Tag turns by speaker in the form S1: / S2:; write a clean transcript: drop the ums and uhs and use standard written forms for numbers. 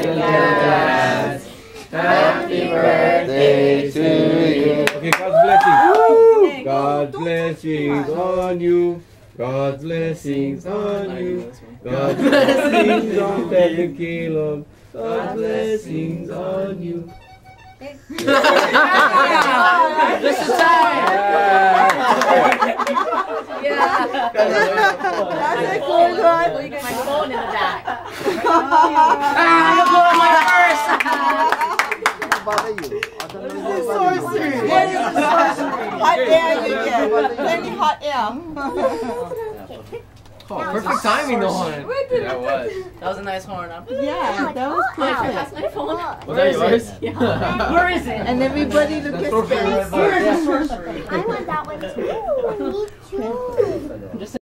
S1: Congratulations. Happy birthday to you. Okay, God's blessing. God's blessings on you. God's blessings on you. God's blessings on Pepe Caleb. God's blessings on you.
S2: This is time.
S3: Yeah.
S4: That's a cool one.
S3: My phone in the back.
S2: I'm blowing my purse.
S4: Sorcery. What is the sorcery? Hot air you get. Plenty hot air.
S2: Oh, perfect timing, though, hon.
S1: That was.
S2: That was a nice horn, huh?
S4: Yeah, that was perfect.
S3: That's my phone.
S1: Was that yours?
S3: Yeah. Where is it?
S4: And everybody look at space.
S3: Where is the sorcery?
S5: I want that one too. Me too.